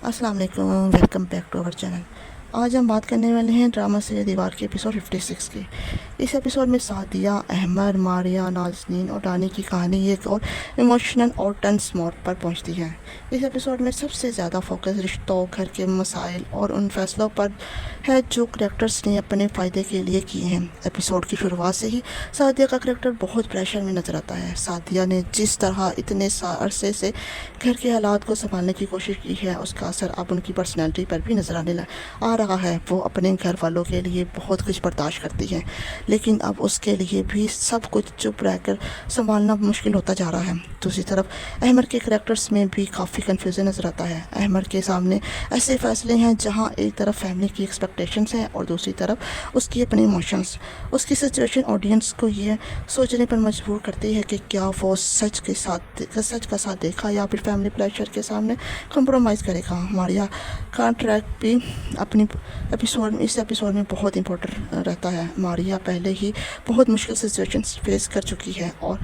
अस्सलाम वालेकुम, welcome back to our channel. आज हम बात करने वाले हैं ड्रामा सीरीज दीवार के एपिसोड 56 की। इस एपिसोड में सादिया, अहमद, मारिया, नाज़नीन और रानी की कहानी एक और इमोशनल और टर्न्स मोड़ पर पहुंचती है। इस एपिसोड में सबसे ज़्यादा फोकस रिश्तों, घर के मसाइल और उन फैसलों पर है जो करेक्टर्स ने अपने फ़ायदे के लिए किए हैं। एपिसोड की शुरुआत से ही सादिया का करेक्टर बहुत प्रेशर में नजर आता है। सादिया ने जिस तरह इतने अरसे से घर के हालात को संभालने की कोशिश की है, उसका असर अब उनकी पर्सनैलिटी पर भी नजर आ रहा है। वो अपने घर वालों के लिए बहुत कुछ बर्दाश्त करती है, लेकिन अब उसके लिए भी सब कुछ चुप रहकर संभालना मुश्किल होता जा रहा है। दूसरी तरफ अहमद के करैक्टर्स में भी काफ़ी कन्फ्यूजन नज़र आता है। अहमद के सामने ऐसे फैसले हैं जहां एक तरफ फैमिली की एक्सपेक्टेशंस हैं और दूसरी तरफ उसकी अपने इमोशंस। उसकी सिचुएशन ऑडियंस को ये सोचने पर मजबूर करती है कि क्या वो सच का साथ देखा या फिर फैमिली प्रेशर के सामने कंप्रोमाइज़ करेगा। मारिया का ट्रैक भी इस एपिसोड में बहुत इंपॉर्टेंट रहता है। मारिया पहले ही बहुत मुश्किल सिचुएशंस फेस कर चुकी है और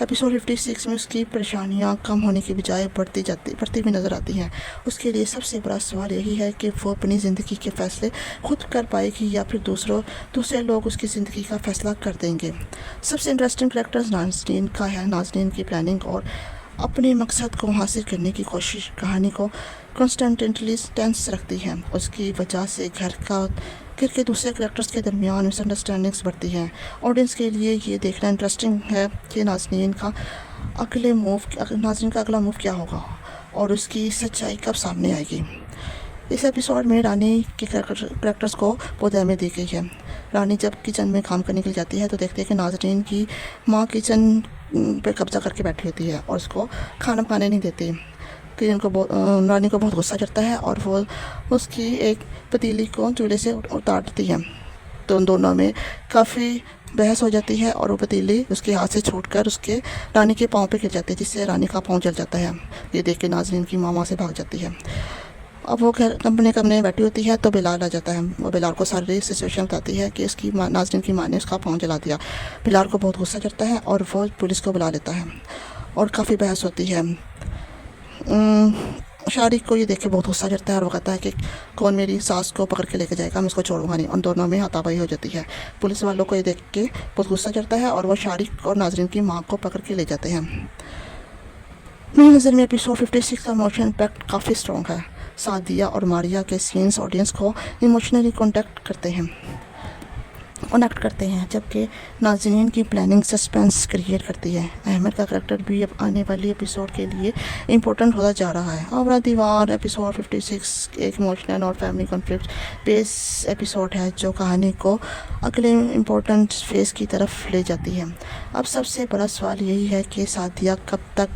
एपिसोड 56 में उसकी परेशानियां कम होने की बजाय बढ़ती भी नज़र आती हैं। उसके लिए सबसे बड़ा सवाल यही है कि वो अपनी ज़िंदगी के फ़ैसले खुद कर पाएगी या फिर दूसरे लोग उसकी ज़िंदगी का फ़ैसला कर देंगे। सबसे इंटरेस्टिंग करैक्टर्स नाज़नीन का है। नाज़नीन की प्लानिंग और अपने मकसद को हासिल करने की कोशिश कहानी को कॉन्स्टेंटली टेंस रखती है। उसकी वजह से घर के दूसरे करैक्टर्स के दरमियान मिसअंडरस्टैंडिंग्स बढ़ती हैं। ऑडियंस के लिए ये देखना इंटरेस्टिंग है कि नाज़नीन का अगला मूव क्या होगा और उसकी सच्चाई कब सामने आएगी। इस एपिसोड में रानी के करैक्टर्स को बहुत अहमियत दी गई है। रानी जब किचन में काम करने के लिए जाती है तो देखते हैं कि नाज़नीन की माँ किचन पे कब्जा करके बैठी होती है और उसको खाना पकाने नहीं देती। रानी को बहुत गुस्सा चढ़ता है और वो उसकी एक पतीली को चूल्हे से उतार देती है। तो उन दोनों में काफ़ी बहस हो जाती है और वो पतीली उसके हाथ से छूटकर उसके रानी के पाँव पे गिर जाती है, जिससे रानी का पाँव जल जाता है। ये देख के नाज़नीन की माँ वहाँ से भाग जाती है। अब वो घर कमरे बैठी होती है तो बिलाल आ जाता है। वो बिलाल को सारी सिचुएशन बताती है कि उसकी माँ नाज़नीन की माँ ने उसका पाँव जला दिया। बिलाल को बहुत गुस्सा चढ़ता है और वो पुलिस को बुला लेता है और काफ़ी बहस होती है। शारिक को ये देख के बहुत गुस्सा चढ़ता है और वो कहता है कि कौन मेरी सास को पकड़ के लेके जाएगा, मैं उसको छोड़ूंगा नहीं। उन दोनों में हाथापाई हो जाती है। पुलिस वालों को ये देख के बहुत गुस्सा चढ़ता है और वो शारिक और नाज़रीन की माँ को पकड़ के ले जाते हैं। मेरी नज़र में एपिसोड 56 का इमोशनल इम्पैक्ट काफ़ी स्ट्रॉन्ग है। सादिया और मारिया के सीन्स ऑडियंस को इमोशनली कनेक्ट करते हैं, जबकि नाज़नीन की प्लानिंग सस्पेंस क्रिएट करती है। अहमद का करैक्टर भी अब आने वाली एपिसोड के लिए इम्पोर्टेंट होता जा रहा है। आवारा दीवार एपिसोड 56 एक इमोशनल और फैमिली कॉन्फ्लिक्ट बेस एपिसोड है जो कहानी को अगले इम्पोर्टेंट फेज की तरफ ले जाती है। अब सबसे बड़ा सवाल यही है कि सादिया कब तक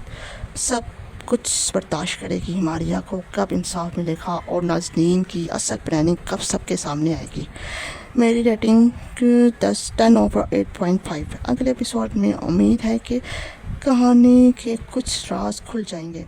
सब कुछ बर्दाश्त करेगी, मारिया को कब इंसाफ मिलेगा और नाज़नीन की असल प्लानिंग कब सबके सामने आएगी। मेरी रेटिंग 10/8.5। अगले एपिसोड में उम्मीद है कि कहानी के कुछ राज खुल जाएंगे।